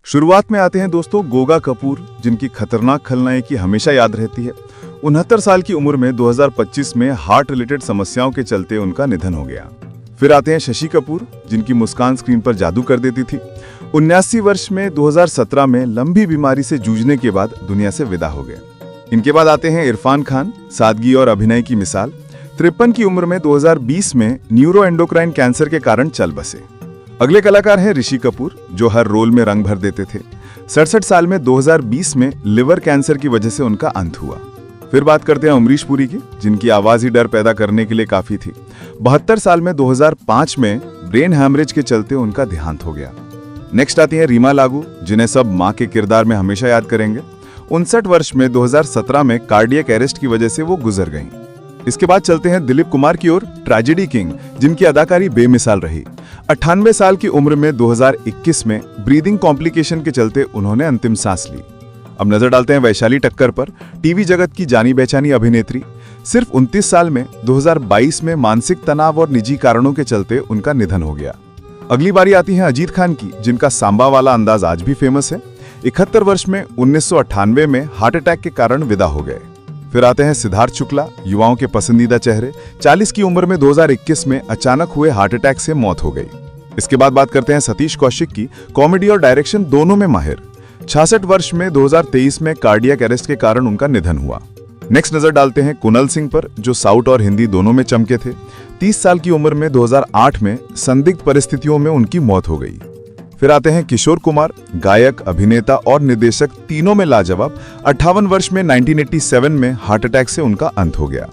शुरुआत में आते हैं दोस्तों गोगा कपूर, जिनकी खतरनाक खलनायकी हमेशा याद रहती है। 69 साल की उम्र में 2025 में हार्ट रिलेटेड समस्याओं के चलते उनका निधन हो गया। फिर आते हैं शशि कपूर, जिनकी मुस्कान स्क्रीन पर जादू कर देती थी। 79 वर्ष में 2017 में लंबी बीमारी से जूझने के बाद दुनिया से विदा हो गए। इनके बाद आते हैं इरफान खान, सादगी और अभिनय की मिसाल। 53 की उम्र में 2020 में न्यूरो एंडोक्राइन कैंसर के कारण चल बसे। अगले कलाकार हैं ऋषि कपूर, जो हर रोल में रंग भर देते थे। 67 साल में 2020 में लिवर कैंसर की वजह से उनका अंत हुआ। फिर बात करते हैं अमरीश पुरी की, जिनकी आवाज ही डर पैदा करने के लिए काफी थी। 72 साल में 2005 में ब्रेन हैमरेज के चलते उनका देहांत हो गया। नेक्स्ट आती हैं रीमा लागू, जिन्हें सब मां के किरदार में हमेशा याद करेंगे। 59 वर्ष में 2017 में कार्डियक अरेस्ट की वजह से वो गुजर गईं। इसके बाद चलते हैं दिलीप कुमार की ओर, ट्रेजेडी किंग, जिनकी अदाकारी बेमिसाल रही। 98 साल की उम्र में 2021 में ब्रीदिंग कॉम्प्लिकेशन के चलते उन्होंने अंतिम सांस ली। अब नजर डालते हैं वैशाली टक्कर पर, टीवी जगत की जानी पहचानी अभिनेत्री। सिर्फ 29 साल में 2022 में मानसिक तनाव और निजी कारणों के चलते उनका निधन हो गया। अगली बारी आती है अजीत खान की, जिनका सांबा वाला अंदाज आज भी फेमस है। 71 वर्ष में 1998 में हार्ट अटैक के कारण विदा हो गए। फिर आते हैं सिद्धार्थ शुक्ला, युवाओं के पसंदीदा चेहरे। 40 की उम्र में 2021 में अचानक हुए हार्ट अटैक से मौत हो गई। इसके बाद बात करते हैं सतीश कौशिक की, कॉमेडी और डायरेक्शन दोनों में माहिर। 66 वर्ष में 2023 में कार्डियक अरेस्ट के कारण उनका निधन हुआ। नेक्स्ट नजर डालते हैं कुणाल सिंह पर, जो साउथ और हिंदी दोनों में चमके थे। 30 साल की उम्र में 2008 में संदिग्ध परिस्थितियों में उनकी मौत हो गई। फिर आते हैं किशोर कुमार, गायक, अभिनेता और निर्देशक, तीनों में लाजवाब। 58 वर्ष में 1987 में हार्ट अटैक से उनका अंत हो गया।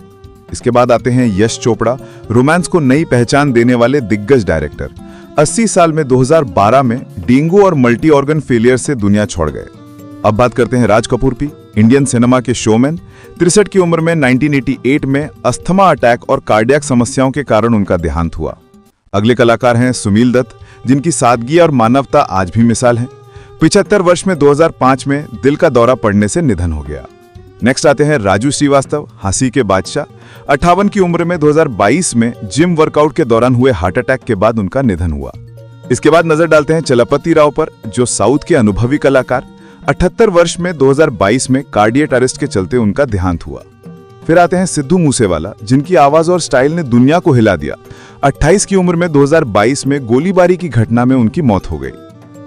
इसके बाद आते हैं यश चोपड़ा, रोमांस को नई पहचान देने वाले दिग्गज डायरेक्टर। 80 साल में 2012 में डेंगू और मल्टी ऑर्गन फेलियर से दुनिया छोड़ गए। अब बात करते हैं राज कपूर की, इंडियन सिनेमा के शोमैन। 63 की उम्र में 1988 में अस्थमा अटैक और कार्डियक समस्याओं के कारण उनका देहांत हुआ। अगले कलाकार हैं सुनील दत्त, जिनकी सादगी और मानवता आज भी मिसाल है। 75 वर्ष में 2005 में दिल का दौरा पड़ने से निधन हो गया। नेक्स्ट आते हैं राजू श्रीवास्तव, हंसी के बादशाह। 58 की उम्र में 2022 में जिम वर्कआउट के दौरान हुए हार्ट अटैक के बाद उनका निधन हुआ। इसके बाद नजर डालते हैं चलपति राव पर, जो साउथ के अनुभवी कलाकार। 78 वर्ष में 2022 में कार्डियक अरेस्ट के चलते उनका देहांत हुआ। फिर आते हैं सिद्धू मूसेवाला, जिनकी आवाज और स्टाइल ने दुनिया को हिला दिया। 28 की उम्र में 2022 में गोलीबारी की घटना में उनकी मौत हो गई।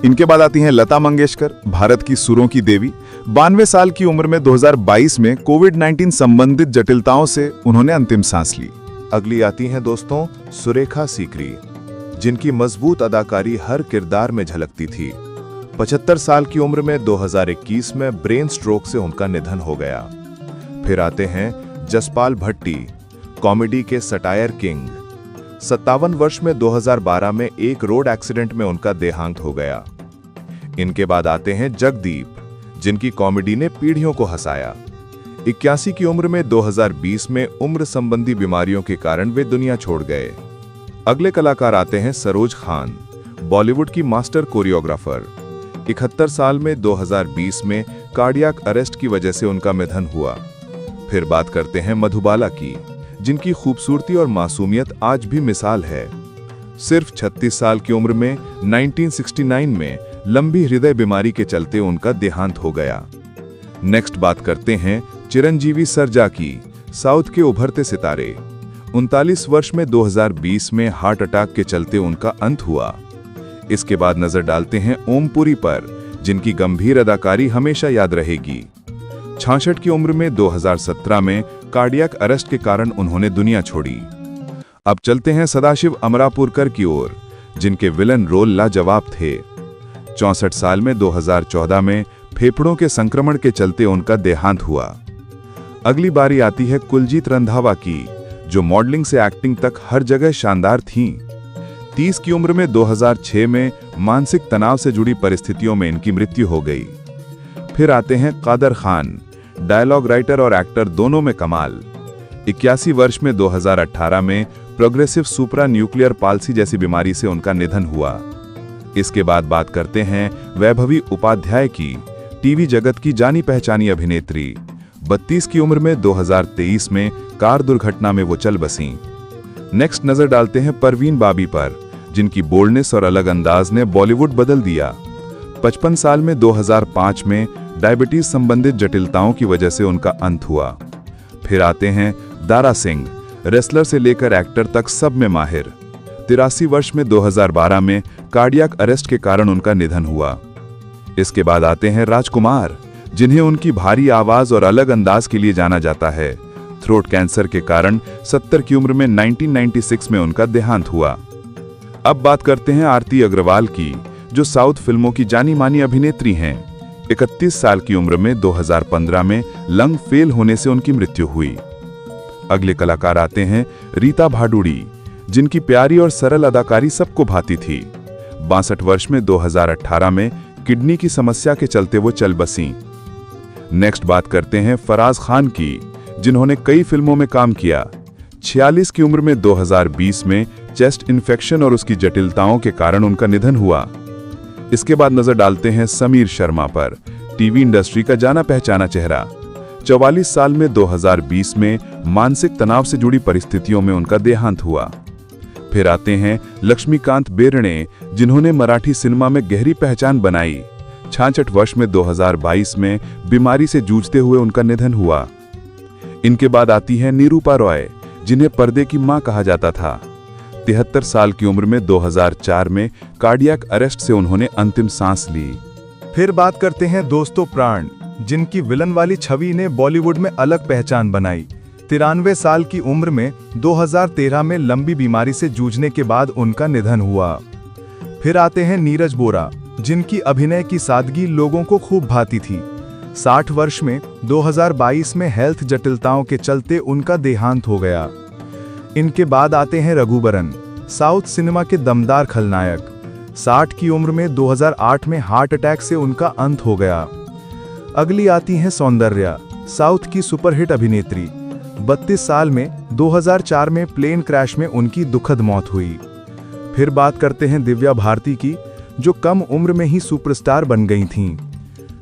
इनके बाद आती हैं लता मंगेशकर, भारत की सुरों की देवी। 92 साल की उम्र में 2022 में कोविड-19 संबंधित जटिलताओं से उन्होंने अंतिम सांस ली। अगली आती हैं दोस्तों सुरेखा सीकरी, जिनकी मजबूत अदाकारी हर किरदार में झलकती थी। 75 साल की उम्र में 2021 में ब्रेन स्ट्रोक से उनका निधन हो गया। फिर आते हैं जसपाल भट्टी, कॉमेडी के सटायर किंग। 57 वर्ष में 2012 में एक रोड एक्सीडेंट में उनका देहांत हो गया। इनके बाद आते हैं जगदीप, जिनकी कॉमेडी ने पीढ़ियों को हंसाया। 81 की उम्र में 2020 में उम्र संबंधी बीमारियों के कारण वे दुनिया छोड़ गए। अगले कलाकार आते हैं सरोज खान, बॉलीवुड की मास्टर कोरियोग्राफर। 71 साल में 2020 में कार्डियक अरेस्ट की वजह से उनका निधन हुआ। फिर बात करते हैं मधुबाला की, जिनकी खूबसूरती और मासूमियत आज भी मिसाल है। सिर्फ 36 साल की उम्र में 1969 में लंबी हृदय बीमारी के चलते उनका देहांत हो गया। नेक्स्ट बात करते हैं चिरंजीवी सर्जा की, साउथ के उभरते सितारे। 39 वर्ष में 2020 में हार्ट अटैक के चलते उनका अंत हुआ। इसके बाद नजर डालते हैं ओम पुरी पर, जिनकी गंभीर अदाकारी हमेशा याद रहेगी। 66 की उम्र में 2017 में कार्डियक अरेस्ट के कारण उन्होंने दुनिया छोड़ी। अब चलते हैं सदाशिव अमरापुरकर की ओर, जिनके विलन रोल लाजवाब थे। 64 साल में 2014 में फेफड़ों के संक्रमण के चलते उनका देहांत हुआ। अगली बारी आती है कुलजीत रंधावा की, जो मॉडलिंग से एक्टिंग तक हर जगह शानदार थीं। 30 की उम्र में 2006 में मानसिक तनाव से जुड़ी परिस्थितियों में इनकी मृत्यु हो गई। फिर आते हैं कादर खान, डायलॉग राइटर और एक्टर दोनों में कमाल। 81 वर्ष में 2018 में प्रोग्रेसिव सुप्रा न्यूक्लियर पाल्सी जैसी बीमारी से उनका निधन हुआ। इसके बाद बात करते हैं वैभवी उपाध्याय की, टीवी जगत की जानी पहचानी अभिनेत्री। 32 की उम्र में 2023 में कार दुर्घटना में वो चल बसीं। नेक्स्ट नजर डालते हैं परवीन बाबी पर, जिनकी बोल्डनेस और अलग अंदाज ने बॉलीवुड बदल दिया। 55 साल में 2005 में डायबिटीज संबंधित जटिलताओं की वजह से उनका अंत हुआ। फिर आते हैं दारा सिंह, रेसलर से लेकर एक्टर तक सब में माहिर। 83 वर्ष में 2012 में कार्डियक अरेस्ट के कारण उनका निधन हुआ। इसके बाद आते हैं राजकुमार, जिन्हें उनकी भारी आवाज और अलग अंदाज के लिए जाना जाता है। थ्रोट कैंसर के कारण 70 की उम्र में 1996 में उनका देहांत हुआ। अब बात करते हैं आरती अग्रवाल की, जो साउथ फिल्मों की जानी मानी अभिनेत्री हैं। 31 साल की उम्र में 2015 में लंग फेल होने से उनकी मृत्यु हुई। अगले कलाकार आते हैं रीता भादुड़ी, जिनकी प्यारी और सरल अदाकारी सबको भाती थी। 62 वर्ष में 2018 में किडनी की समस्या के चलते वो चल बसीं। नेक्स्ट बात करते हैं फराज खान की, जिन्होंने कई फिल्मों में काम किया। 46 की उम्र में 2020 में चेस्ट इन्फेक्शन और उसकी जटिलताओं के कारण उनका निधन हुआ। इसके बाद नजर डालते हैं समीर शर्मा पर, टीवी इंडस्ट्री का जाना पहचाना चेहरा। 44 साल में 2020 में मानसिक तनाव से जुड़ी परिस्थितियों में उनका देहांत हुआ। फिर आते हैं लक्ष्मीकांत बेर्डे, जिन्होंने मराठी सिनेमा में गहरी पहचान बनाई। 66 वर्ष में 2022 में बीमारी से जूझते हुए उनका निधन हुआ। इनके बाद आती है निरूपा रॉय, जिन्हें पर्दे की मां कहा जाता था। 73 साल की उम्र में 2004 में कार्डियक अरेस्ट से उन्होंने अंतिम सांस ली। फिर बात करते हैं दोस्तों प्राण, जिनकी विलन वाली छवि ने बॉलीवुड में अलग पहचान बनाई। 93 साल की उम्र में 2013 में लंबी बीमारी से जूझने के बाद उनका निधन हुआ। फिर आते हैं नीरज बोरा, जिनकी अभिनय की सादगी लोगों को खूब भाती थी। 60 वर्ष में 2022 में हेल्थ जटिलताओं के चलते उनका देहांत हो गया। इनके बाद आते हैं रघुबरन, साउथ सिनेमा के दमदार खलनायक। 60 की उम्र में 2008 में हार्ट अटैक से उनका अंत हो गया। अगली आती हैं सौंदर्या, साउथ की सुपरहिट अभिनेत्री। 32 साल में 2004 में प्लेन क्रैश में उनकी दुखद मौत हुई। फिर बात करते हैं दिव्या भारती की, जो कम उम्र में ही सुपरस्टार बन गई थीं।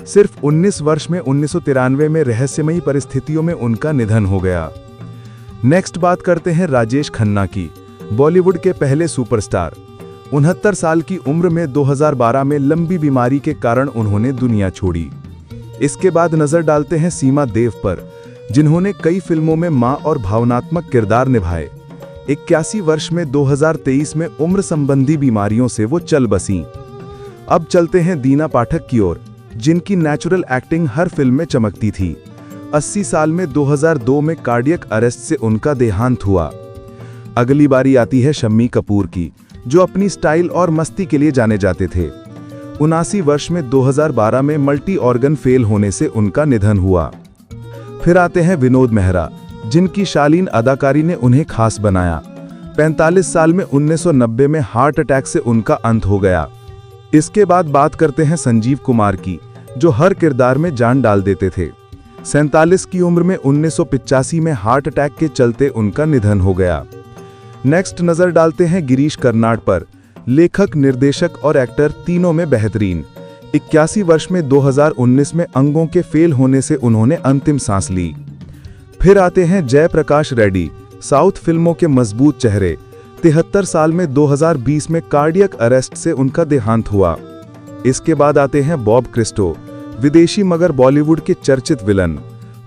सिर्फ 19 वर्ष में 1993 में रहस्यमयी परिस्थितियों में उनका निधन हो गया। नेक्स्ट बात करते हैं राजेश खन्ना की, बॉलीवुड के पहले सुपरस्टार। 69 साल की उम्र में 2012 में लंबी बीमारी के कारण उन्होंने दुनिया छोड़ी। इसके बाद नजर डालते हैं सीमा देव पर, जिन्होंने कई फिल्मों में मां और भावनात्मक किरदार निभाए। 81 वर्ष में 2023 में उम्र संबंधी बीमारियों से वो चल बसीं। अब चलते हैं दीना पाठक की ओर, जिनकी नेचुरल एक्टिंग हर फिल्म में चमकती थी। 80 साल में 2002 में कार्डियक अरेस्ट से उनका देहांत हुआ। अगली बारी आती है शम्मी कपूर की, जो अपनी स्टाइल और मस्ती के लिए जाने जाते थे। 79 वर्ष में 2012 में मल्टी ऑर्गन फेल होने से उनका निधन हुआ। फिर आते हैं विनोद मेहरा, जिनकी शालीन अदाकारी ने उन्हें खास बनाया। 45 साल में 1990 में हार्ट अटैक से उनका अंत हो गया। इसके बाद बात करते हैं संजीव कुमार की, जो हर किरदार में जान डाल देते थे। 47 की उम्र में 1985 में हार्ट अटैक के चलते उनका निधन हो गया। नेक्स्ट नजर डालते हैं गिरीश कर्नाड पर, लेखक, निर्देशक और एक्टर तीनों में बेहतरीन। 81 वर्ष में 2019 में अंगों के फेल होने से उन्होंने अंतिम सांस ली। फिर आते हैं जयप्रकाश रेड्डी, साउथ फिल्मों के मजबूत चेहरे। 73 साल में 2020 में कार्डियक अरेस्ट से उनका देहांत हुआ। इसके बाद आते हैं बॉब क्रिस्टो, विदेशी मगर बॉलीवुड के चर्चित विलन।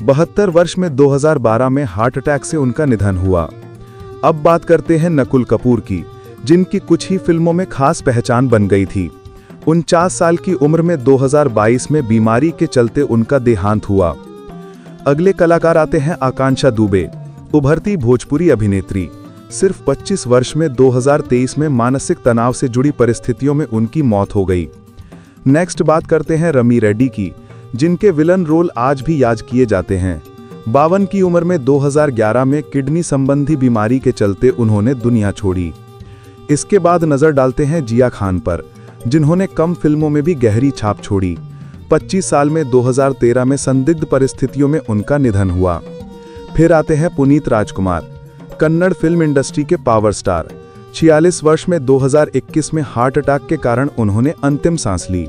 72 वर्ष में 2012 में हार्ट अटैक से उनका निधन हुआ। अब बात करते हैं नकुल कपूर की, जिनकी कुछ ही फिल्मों में खास पहचान बन गई थी। 49 साल की उम्र में 2022 में बीमारी के चलते उनका देहांत हुआ। अगले कलाकार आते हैं आकांक्षा दुबे, उभरती भोजपुरी अभिनेत्री। सिर्फ 25 वर्ष में 2023 में मानसिक तनाव से जुड़ी परिस्थितियों में उनकी मौत हो गई। नेक्स्ट बात करते हैं रमी रेड्डी की, जिनके विलन रोल आज भी याद किए जाते हैं। 52 की उम्र में 2011 में किडनी संबंधी बीमारी के चलते उन्होंने दुनिया छोड़ी। इसके बाद नजर डालते हैं जिया खान पर, जिन्होंने कम फिल्मों में भी गहरी छाप छोड़ी। 25 साल में 2013 में संदिग्ध परिस्थितियों में उनका निधन हुआ। फिर आते हैं पुनीत राजकुमार, कन्नड़ फिल्म इंडस्ट्री के पावर स्टार। 46 वर्ष में 2021 में हार्ट अटैक के कारण उन्होंने अंतिम सांस ली।